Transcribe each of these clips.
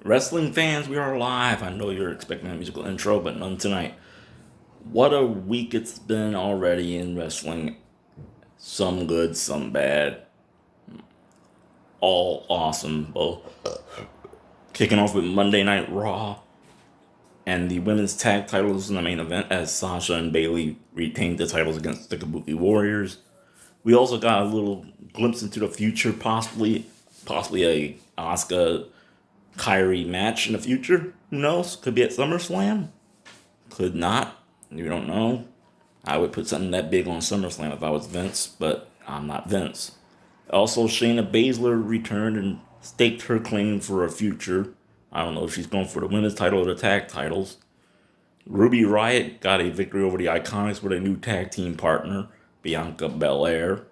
Wrestling fans, we are live. I know you're expecting a musical intro, but none tonight. What a week it's been already in wrestling. Some good, some bad. All awesome, both. Kicking off with Monday Night Raw and the women's tag titles in the main event as Sasha and Bailey retained the titles against the Kabuki Warriors. We also got a little glimpse into the future, possibly a Asuka Kyrie match in the future. Who knows? Could be at SummerSlam. Could not. You don't know. I would put something that big on SummerSlam if I was Vince, but I'm not Vince. Also, Shayna Baszler returned and staked her claim for a future. I don't know if she's going for the women's title or the tag titles. Ruby Riott got a victory over the Iconics with a new tag team partner, Bianca Belair.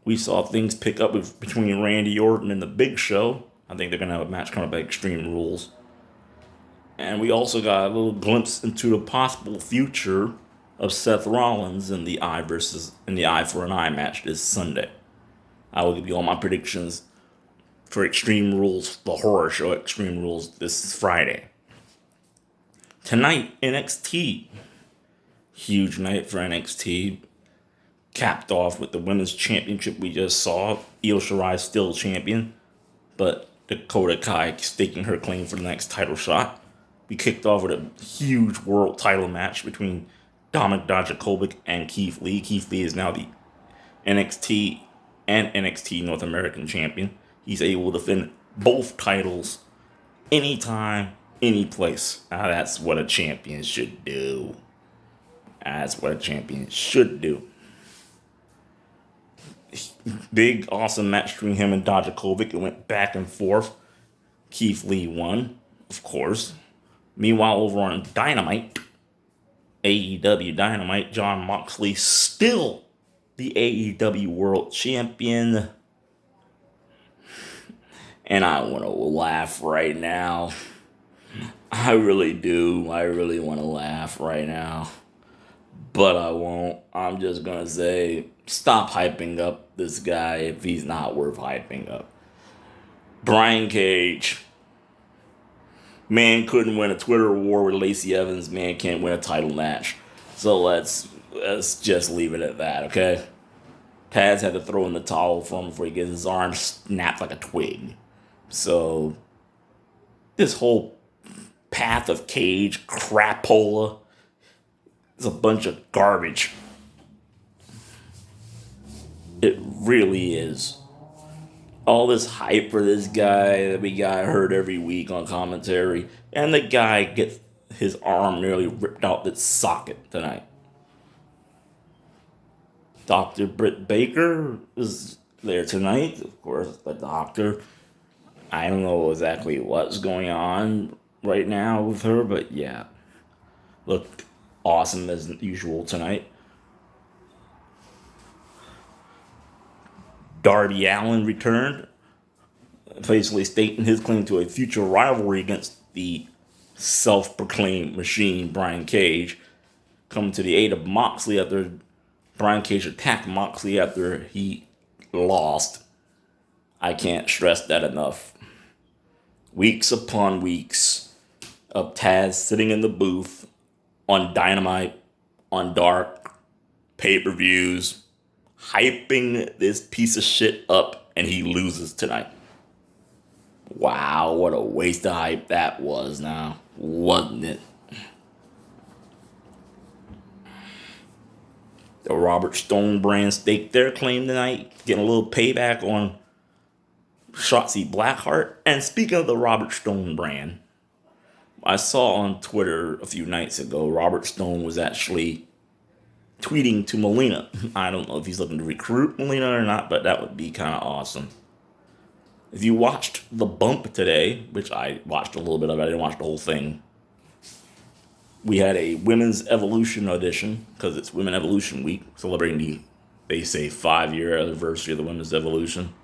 We saw things pick up between Randy Orton and the Big Show. I think they're going to have a match coming up at Extreme Rules. And we also got a little glimpse into the possible future of Seth Rollins in the Eye for an Eye match this Sunday. I will give you all my predictions for Extreme Rules, the horror show Extreme Rules this Friday. Tonight, NXT. Huge night for NXT. Capped off with the women's championship we just saw. Io Shirai still champion, but Dakota Kai staking her claim for the next title shot. We kicked off with a huge world title match between Dominik Dijakovic and Keith Lee. Keith Lee is now the NXT and NXT North American champion. He's able to defend both titles anytime, any place. Now that's what a champion should do. That's what a champion should do. Big, awesome match between him and Dijakovic. It went back and forth. Keith Lee won, of course. Meanwhile, over on Dynamite, AEW Dynamite, Jon Moxley still the AEW World Champion. And I want to laugh right now. I really do. I really want to laugh right now. But I won't. I'm just going to say, stop hyping up this guy if he's not worth hyping up. Brian Cage. Man couldn't win a Twitter war with Lacey Evans. Man can't win a title match. So let's just leave it at that, okay? Taz had to throw in the towel for him before he gets his arm snapped like a twig. So this whole path of Cage crapola is a bunch of garbage. It really is. All this hype for this guy that we got heard every week on commentary, and the guy gets his arm nearly ripped out its socket tonight. Dr. Britt Baker is there tonight, of course, the doctor. I don't know exactly what's going on right now with her, but yeah, looked awesome as usual tonight. Darby Allin returned, basically stating his claim to a future rivalry against the self-proclaimed machine, Brian Cage, coming to the aid of Moxley after Brian Cage attacked Moxley after he lost. I can't stress that enough. Weeks upon weeks of Taz sitting in the booth on Dynamite, on Dark, pay-per-views, hyping this piece of shit up, and he loses tonight. Wow, what a waste of hype that was now, wasn't it? The Robert Stone brand staked their claim tonight, getting a little payback on Shotzi Blackheart. And speaking of the Robert Stone brand, I saw on Twitter a few nights ago, Robert Stone was actually tweeting to Melina. I don't know if he's looking to recruit Melina or not, but that would be kind of awesome. If you watched The Bump today, which I watched a little bit of it, I didn't watch the whole thing. We had a Women's Evolution audition, because it's Women Evolution Week, celebrating the, they say, 5-year anniversary of the Women's Evolution.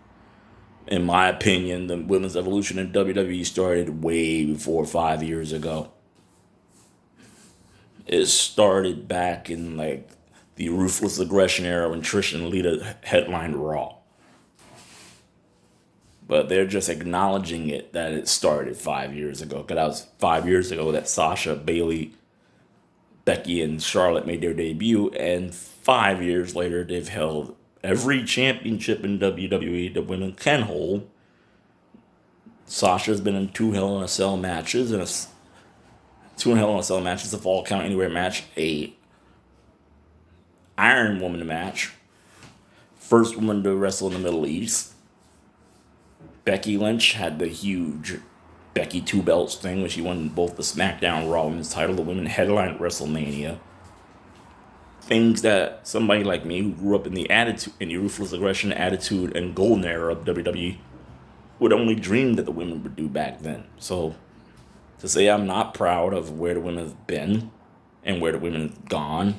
In my opinion, the Women's Evolution in WWE started way before 5 years ago. It started back in like the Ruthless Aggression era when Trish and Lita headlined Raw. But they're just acknowledging it that it started 5 years ago. Because that was 5 years ago that Sasha, Bailey, Becky, and Charlotte made their debut. And 5 years later, they've held every championship in WWE the women can hold. Sasha's been in two Hell in a Cell matches, and two Hell in a Cell matches, a Fall Count Anywhere match, a Iron Woman match, first woman to wrestle in the Middle East. Becky Lynch had the huge Becky two belts thing when she won both the SmackDown Raw Women's title. The women headlined WrestleMania. Things that somebody like me who grew up in the ruthless aggression, attitude, and golden era of WWE would only dream that the women would do back then. So to say I'm not proud of where the women have been and where the women have gone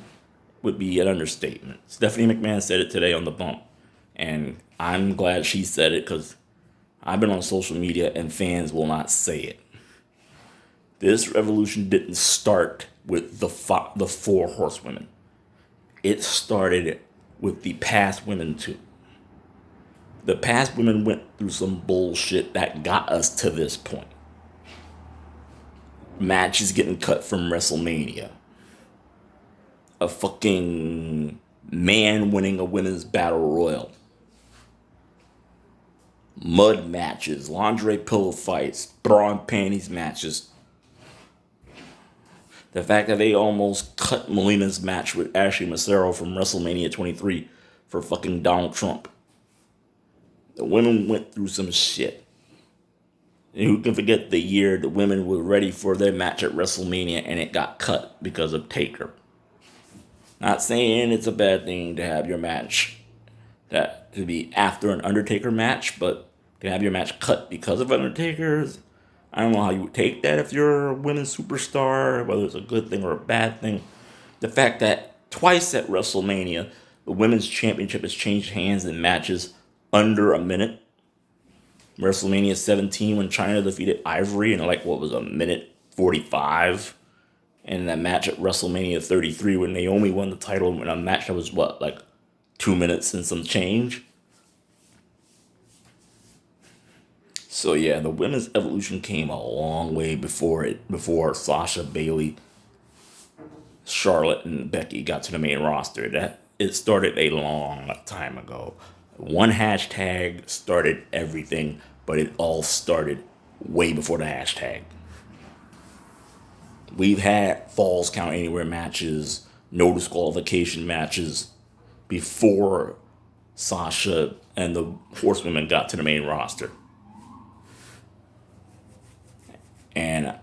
would be an understatement. Stephanie McMahon said it today on The Bump, and I'm glad she said it because I've been on social media and fans will not say it. This revolution didn't start with the four horsewomen. It started with the past women too. The past women went through some bullshit that got us to this point. Matches getting cut from WrestleMania. A fucking man winning a women's battle royal. Mud matches, lingerie pillow fights, bra and panties matches. The fact that they almost cut Melina's match with Ashley Massaro from WrestleMania 23 for fucking Donald Trump. The women went through some shit. And who can forget the year the women were ready for their match at WrestleMania and it got cut because of Taker. Not saying it's a bad thing to have your match that to be after an Undertaker match, but to have your match cut because of Undertaker's, I don't know how you would take that if you're a women's superstar, whether it's a good thing or a bad thing. The fact that twice at WrestleMania, the women's championship has changed hands in matches under a minute. WrestleMania 17 when Chyna defeated Ivory in a minute 45. And that match at WrestleMania 33 when Naomi won the title in a match that was 2 minutes and some change. So yeah, the women's evolution came a long way before Sasha, Bailey, Charlotte, and Becky got to the main roster. It started a long time ago. One hashtag started everything, but it all started way before the hashtag. We've had Falls Count Anywhere matches, no disqualification matches before Sasha and the Horsewomen got to the main roster. And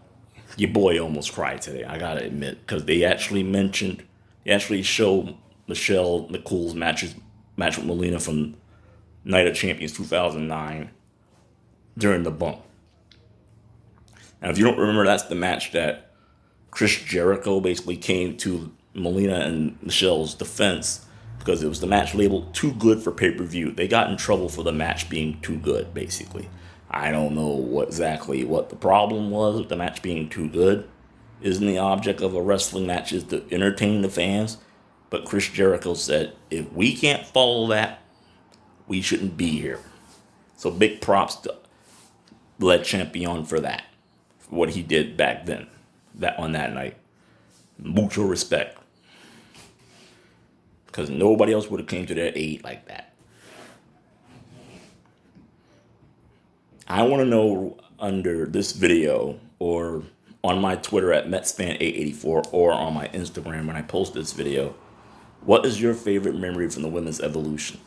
your boy almost cried today, I gotta admit, because they actually showed Michelle Nicole's match with Melina from Night of Champions 2009 during the Bump. Now, if you don't remember, that's the match that Chris Jericho basically came to Melina and Michelle's defense because it was the match labeled too good for pay-per-view. They got in trouble for the match being too good, basically. I don't know exactly what the problem was with the match being too good. Isn't the object of a wrestling match is to entertain the fans? But Chris Jericho said, if we can't follow that, we shouldn't be here. So big props to Le Champion for that. For what he did back then, on that night. Mucho respect. Because nobody else would have came to their aid like that. I want to know under this video or on my Twitter at MetsFan884 or on my Instagram when I post this video, what is your favorite memory from the women's evolution?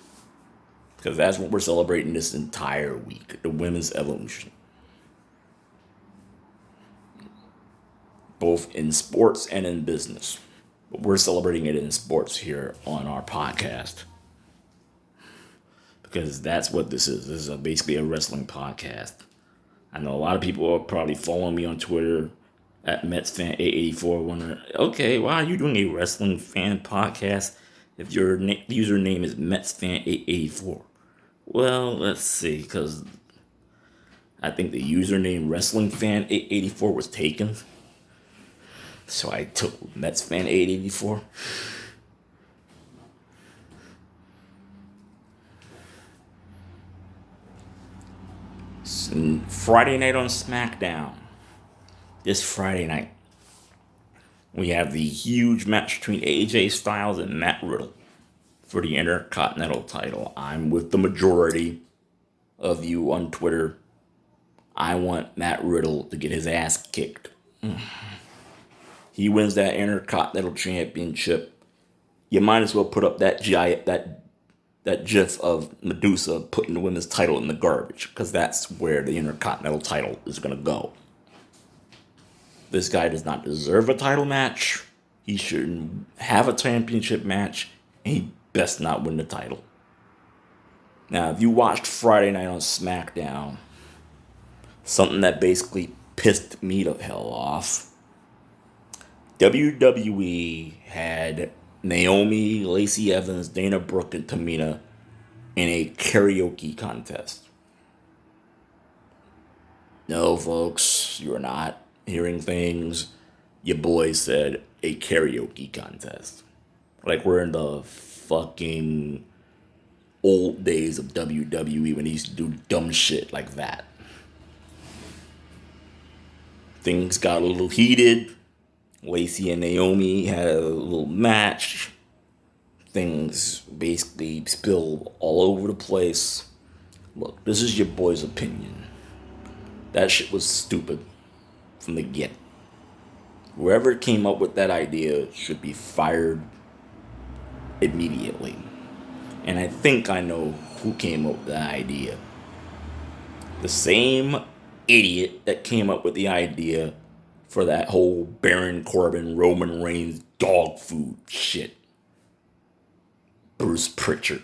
Because that's what we're celebrating this entire week, the women's evolution. Both in sports and in business. But we're celebrating it in sports here on our podcast. Because that's what this is. This is basically a wrestling podcast. I know a lot of people are probably following me on Twitter at MetsFan884 wondering, okay, why are you doing a wrestling fan podcast if your username is MetsFan884? Well, let's see, because I think the username WrestlingFan884 was taken. So I took MetsFan884. Friday night on SmackDown. This Friday night, we have the huge match between AJ Styles and Matt Riddle for the Intercontinental title. I'm with the majority of you on Twitter. I want Matt Riddle to get his ass kicked. He wins that Intercontinental Championship. You might as well put up that gif of Medusa putting the women's title in the garbage, because that's where the Intercontinental title is going to go. This guy does not deserve a title match. He shouldn't have a championship match. And he best not win the title. Now, if you watched Friday night on SmackDown, something that basically pissed me the hell off, WWE had Naomi, Lacey Evans, Dana Brooke, and Tamina in a karaoke contest. No, folks, you're not hearing things. Your boy said a karaoke contest. Like we're in the fucking old days of WWE when he used to do dumb shit like that. Things got a little heated. Lacey and Naomi had a little match. Things basically spilled all over the place. Look, this is your boy's opinion. That shit was stupid from the get. Whoever came up with that idea should be fired immediately. And I think I know who came up with that idea. The same idiot that came up with the idea for that whole Baron Corbin, Roman Reigns dog food shit. Bruce Pritchard.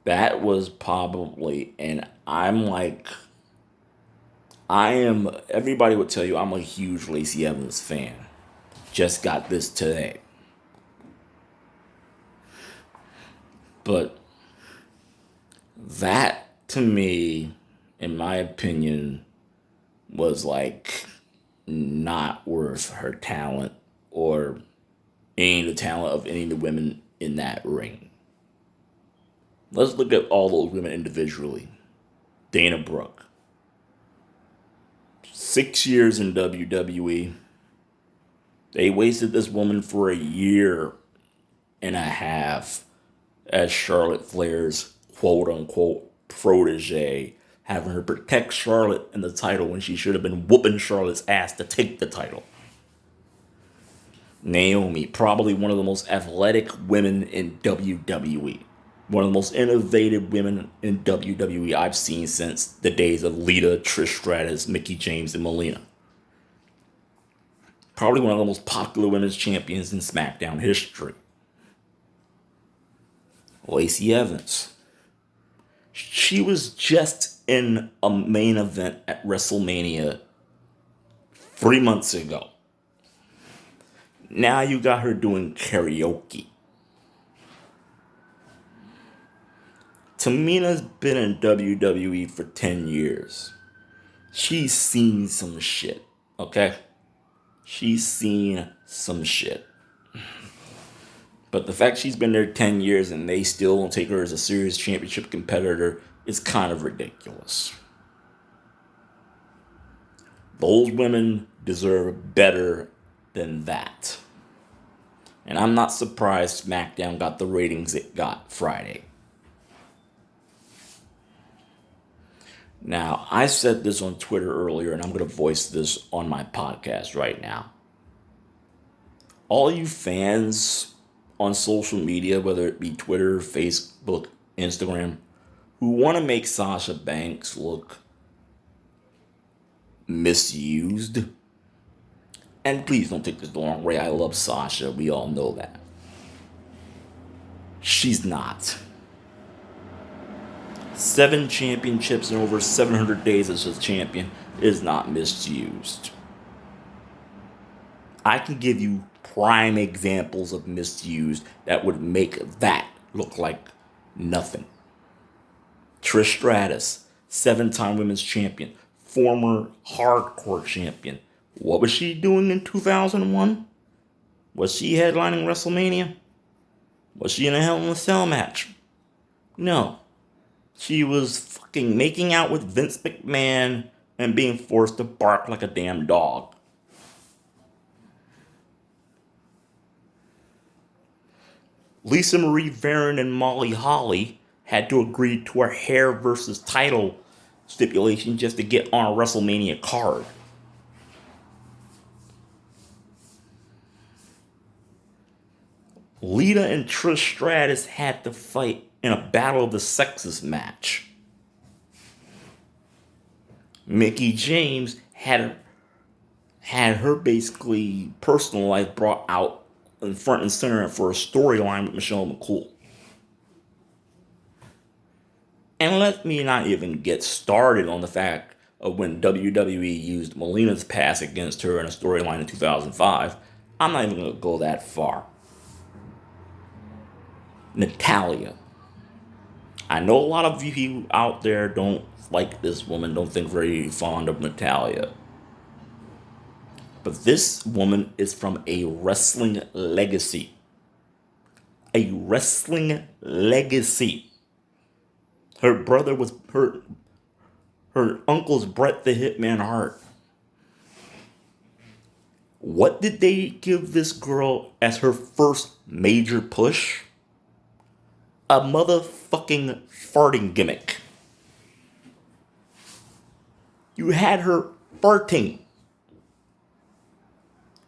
That was probably, and everybody would tell you I'm a huge Lacey Evans fan. Just got this today. But that, to me, in my opinion, was like not worth her talent or any of the talent of any of the women in that ring. Let's look at all those women individually. Dana Brooke. 6 years in WWE. They wasted this woman for a year and a half as Charlotte Flair's quote-unquote protege, having her protect Charlotte in the title when she should have been whooping Charlotte's ass to take the title. Naomi, probably one of the most athletic women in WWE. One of the most innovative women in WWE I've seen since the days of Lita, Trish Stratus, Mickie James, and Melina. Probably one of the most popular women's champions in SmackDown history. Lacey Evans. She was just in a main event at WrestleMania 3 months ago. Now you got her doing karaoke. Tamina's been in WWE for 10 years. She's seen some shit, okay? She's seen some shit. But the fact she's been there 10 years and they still don't take her as a serious championship competitor is kind of ridiculous. Those women deserve better than that. And I'm not surprised SmackDown got the ratings it got Friday. Now, I said this on Twitter earlier, and I'm going to voice this on my podcast right now. All you fans on social media, whether it be Twitter, Facebook, Instagram, who want to make Sasha Banks look misused, and please don't take this the wrong way, I love Sasha, we all know that. She's not. 7 championships in over 700 days as a champion is not misused. I can give you prime examples of misused that would make that look like nothing. Trish Stratus, 7-time women's champion, former hardcore champion. What was she doing in 2001? Was she headlining WrestleMania? Was she in a Hell in a Cell match? No. She was fucking making out with Vince McMahon and being forced to bark like a damn dog. Lisa Marie Varon and Molly Holly had to agree to a hair versus title stipulation just to get on a WrestleMania card. Lita and Trish Stratus had to fight in a Battle of the Sexes match. Mickie James had her basically personal life brought out in front and center for a storyline with Michelle McCool. And let me not even get started on the fact of when WWE used Melina's past against her in a storyline in 2005. I'm not even going to go that far. Natalya. I know a lot of you out there don't like this woman, don't think very fond of Natalya. But this woman is from a wrestling legacy. A wrestling legacy. Her brother was her uncle's Bret the Hitman Hart. What did they give this girl as her first major push? A motherfucking farting gimmick. You had her farting.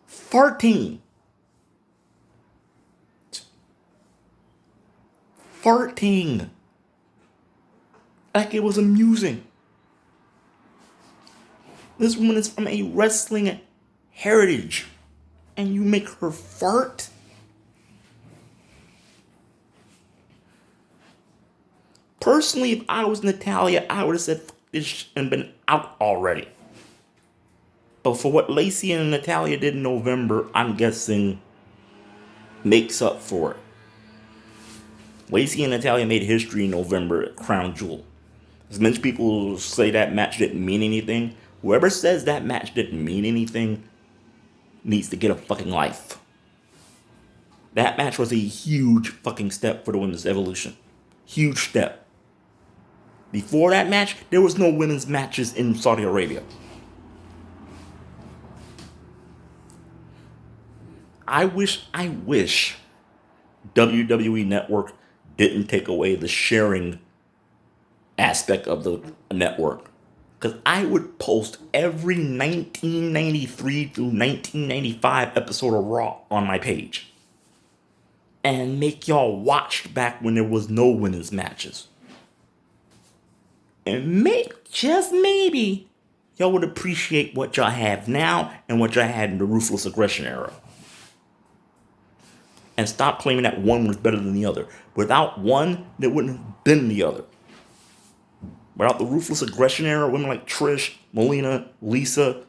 Farting. Farting. Like it was amusing. This woman is from a wrestling heritage. And you make her fart? Personally, if I was Natalya, I would have said fuck this and been out already. But for what Lacey and Natalya did in November, I'm guessing makes up for it. Lacey and Natalya made history in November at Crown Jewel. As many people say that match didn't mean anything, whoever says that match didn't mean anything needs to get a fucking life. That match was a huge fucking step for the women's evolution. Huge step. Before that match, there was no women's matches in Saudi Arabia. I wish WWE Network didn't take away the sharing aspect of the network. Because I would post every 1993 through 1995 episode of Raw on my page. And make y'all watch back when there was no women's matches. And just maybe, y'all would appreciate what y'all have now and what y'all had in the Ruthless Aggression era. And stop claiming that one was better than the other. Without one, there wouldn't have been the other. Without the Ruthless Aggression era, women like Trish, Melina, Lisa,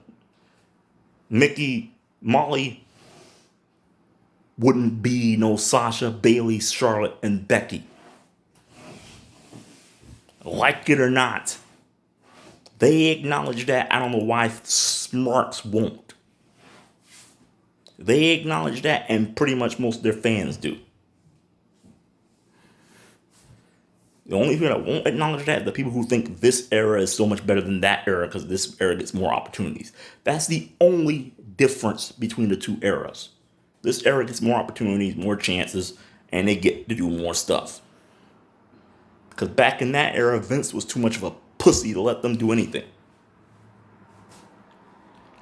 Mickie, Molly, wouldn't be no Sasha, Bayley, Charlotte, and Becky. Like it or not, they acknowledge that. I don't know why Smarks won't. They acknowledge that, and pretty much most of their fans do. The only people that won't acknowledge that are the people who think this era is so much better than that era because this era gets more opportunities. That's the only difference between the two eras. This era gets more opportunities, more chances, and they get to do more stuff. Because back in that era, Vince was too much of a pussy to let them do anything.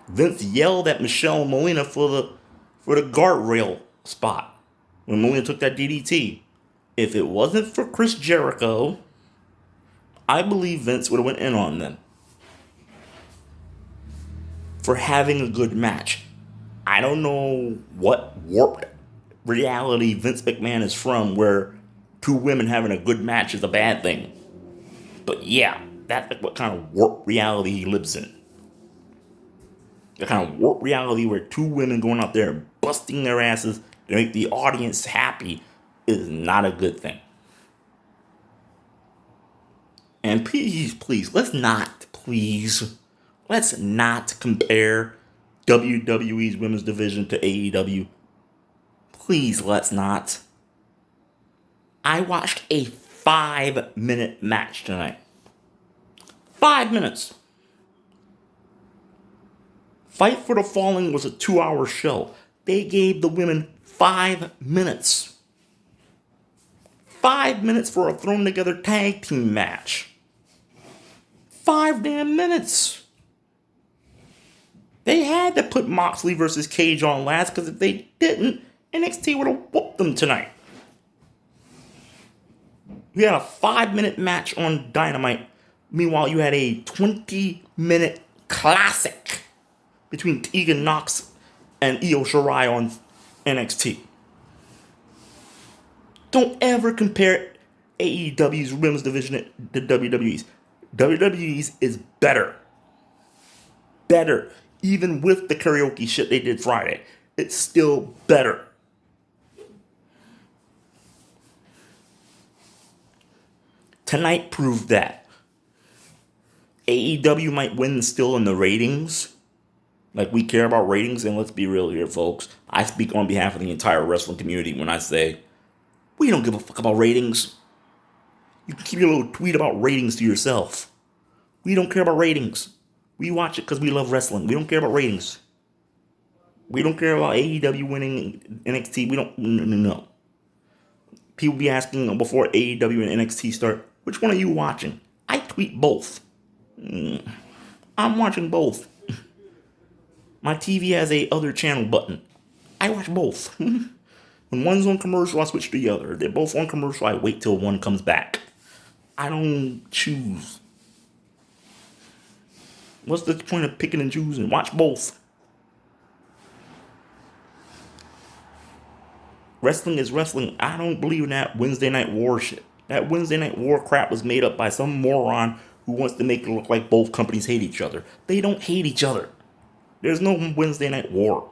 Vince yelled at Michelle and Melina for the guardrail spot when Melina took that DDT. If it wasn't for Chris Jericho, I believe Vince would have went in on them for having a good match. I don't know what warped reality Vince McMahon is from where two women having a good match is a bad thing. But yeah, that's like what kind of warped reality he lives in. The kind of warped reality where two women going out there and busting their asses to make the audience happy is not a good thing. And please, let's not compare WWE's women's division to AEW. Please, let's not. I watched a 5-minute match tonight. 5 minutes. Fight for the Fallen was a 2-hour show. They gave the women 5 minutes. 5 minutes for a thrown together tag team match. 5 damn minutes. They had to put Moxley versus Cage on last, because if they didn't, NXT would have whooped them tonight. You had a 5-minute match on Dynamite. Meanwhile, you had a 20-minute classic between Tegan Nox and Io Shirai on NXT. Don't ever compare AEW's women's division to WWE's. WWE's is better. Better. Even with the karaoke shit they did Friday, it's still better. Tonight proved that. AEW might win still in the ratings. Like, we care about ratings, and let's be real here, folks. I speak on behalf of the entire wrestling community when I say, we don't give a fuck about ratings. You can keep your little tweet about ratings to yourself. We don't care about ratings. We watch it because we love wrestling. We don't care about ratings. We don't care about AEW winning NXT. We don't, no. People be asking before AEW and NXT start, which one are you watching? I tweet both. I'm watching both. My TV has a other channel button. I watch both. When one's on commercial, I switch to the other. If they're both on commercial, I wait till one comes back. I don't choose. What's the point of picking and choosing? Watch both. Wrestling is wrestling. I don't believe in that Wednesday Night War shit. That Wednesday Night War crap was made up by some moron who wants to make it look like both companies hate each other. They don't hate each other. There's no Wednesday Night War.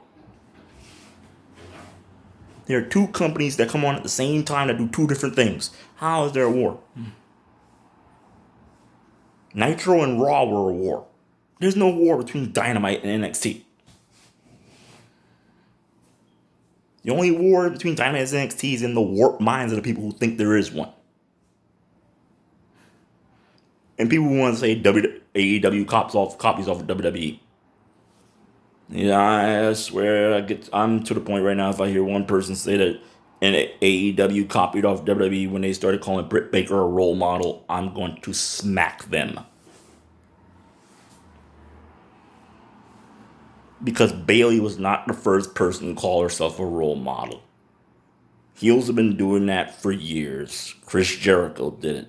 There are two companies that come on at the same time that do two different things. How is there a war? Nitro and Raw were a war. There's no war between Dynamite and NXT. The only war between Dynamite and NXT is in the warped minds of the people who think there is one. And people who want to say AEW copies off of WWE. Yeah, I swear, I'm to the point right now, if I hear one person say that AEW copied off WWE when they started calling Britt Baker a role model, I'm going to smack them. Because Bayley was not the first person to call herself a role model. Heels have been doing that for years. Chris Jericho did it.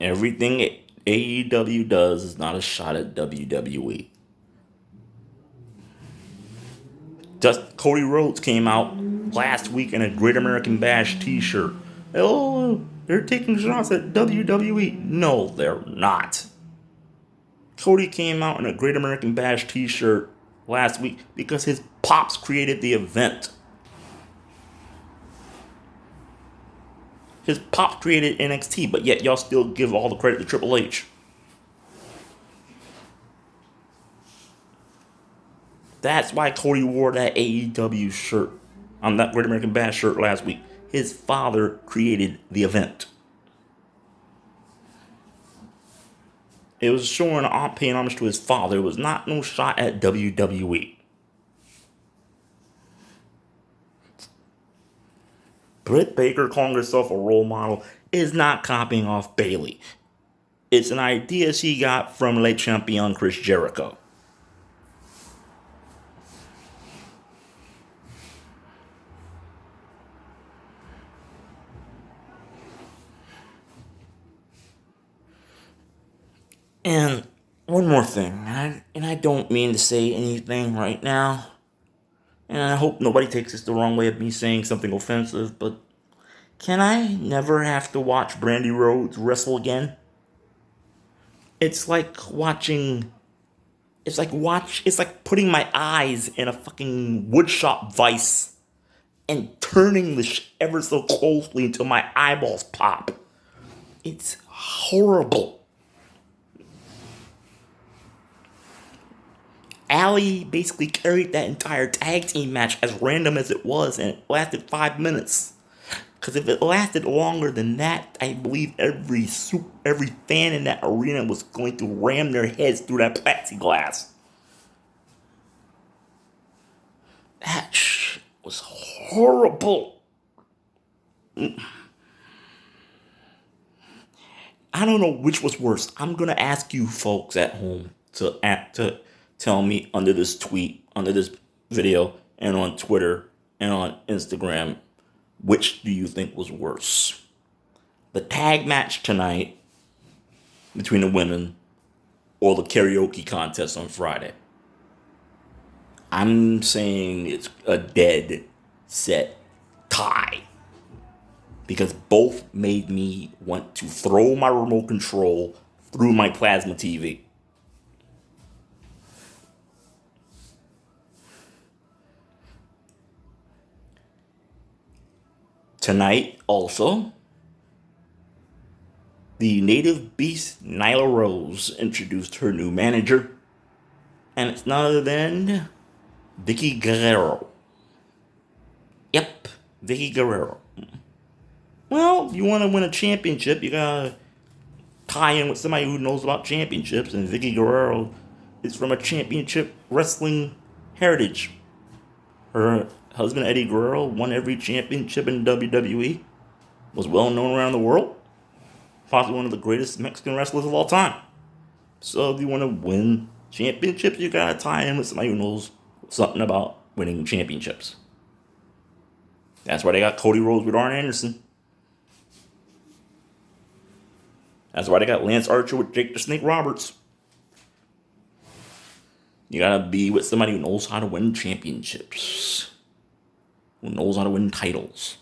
Everything AEW does is not a shot at WWE. Just Cody Rhodes came out last week in a Great American Bash t-shirt. Oh, they're taking shots at WWE. No, they're not. Cody came out in a Great American Bash t-shirt last week because his pops created the event. His pop created NXT, but yet y'all still give all the credit to Triple H. That's why Cody wore that AEW shirt, that Great American Bash shirt last week. His father created the event. It was showing paying homage to his father. It was not no shot at WWE. Britt Baker calling herself a role model is not copying off Bayley. It's an idea she got from Le Champion Chris Jericho. And one more thing, and I don't mean to say anything right now, and I hope nobody takes this the wrong way of me saying something offensive, but can I never have to watch Brandy Rhodes wrestle again? It's like putting my eyes in a fucking woodshop vice and turning the ever so closely until my eyeballs pop. It's horrible. Allie basically carried that entire tag team match, as random as it was, and it lasted 5 minutes. Because if it lasted longer than that, I believe every fan in that arena was going to ram their heads through that plexiglass. That shit was horrible. I don't know which was worse. I'm going to ask you folks at home to tell me under this tweet, under this video, and on Twitter and on Instagram, which do you think was worse? The tag match tonight between the women or the karaoke contest on Friday? I'm saying it's a dead set tie, because both made me want to throw my remote control through my plasma TV. Tonight, also, the native beast Nyla Rose introduced her new manager, and it's none other than Vicky Guerrero. Yep, Vicky Guerrero. Well, you want to win a championship, you gotta tie in with somebody who knows about championships, and Vicky Guerrero is from a championship wrestling heritage. Her husband, Eddie Guerrero, won every championship in WWE, was well known around the world, possibly one of the greatest Mexican wrestlers of all time. So if you want to win championships, you gotta tie in with somebody who knows something about winning championships. That's why they got Cody Rhodes with Arn Anderson. That's why they got Lance Archer with Jake the Snake Roberts. You gotta be with somebody who knows how to win championships, who knows how to win titles.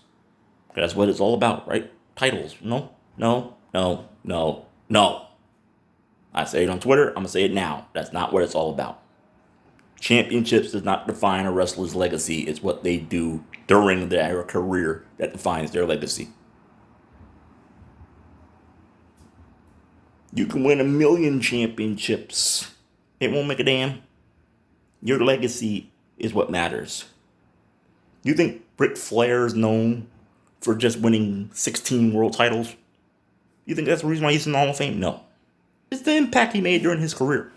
That's what it's all about, right? Titles. No. I say it on Twitter, I'm gonna say it now. That's not what it's all about. Championships does not define a wrestler's legacy. It's what they do during their career that defines their legacy. You can win 1,000,000 championships. It won't make a damn. Your legacy is what matters. You think Ric Flair is known for just winning 16 world titles? You think that's the reason why he's in the Hall of Fame? No. It's the impact he made during his career.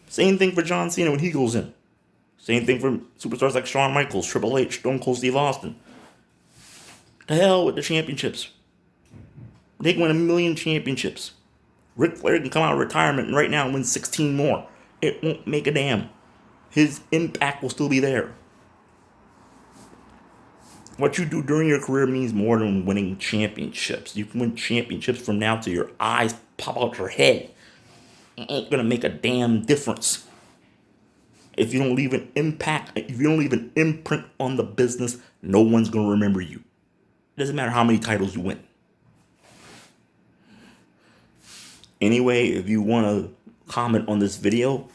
Same thing for John Cena when he goes in. Same thing for superstars like Shawn Michaels, Triple H, Stone Cold Steve Austin. The hell with the championships. They can win 1,000,000 championships. Ric Flair can come out of retirement right now and win 16 more. It won't make a damn. His impact will still be there. What you do during your career means more than winning championships. You can win championships from now till your eyes pop out your head. It ain't gonna make a damn difference. If you don't leave an impact, if you don't leave an imprint on the business, no one's gonna remember you. It doesn't matter how many titles you win. Anyway, if you want to comment on this video,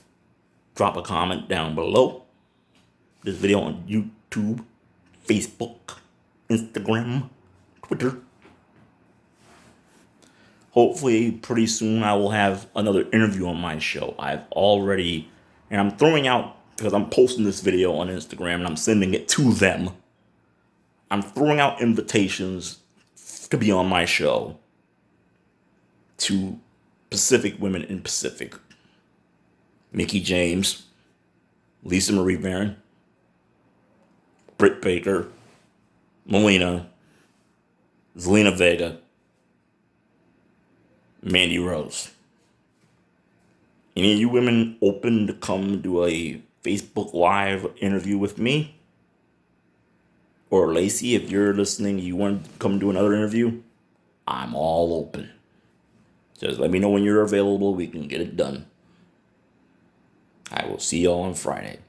drop a comment down below. This video on YouTube, Facebook, Instagram, Twitter. Hopefully, pretty soon I will have another interview on my show. I've already, and I'm throwing out, because I'm posting this video on Instagram and I'm sending it to them. I'm throwing out invitations to be on my show to Pacific women in Pacific. Mickie James, Lisa Marie Varon, Britt Baker, Melina, Zelina Vega, Mandy Rose. Any of you women open to come do a Facebook Live interview with me? Or Lacey, if you're listening, you want to come do another interview? I'm all open. Just let me know when you're available. We can get it done. I will see y'all on Friday.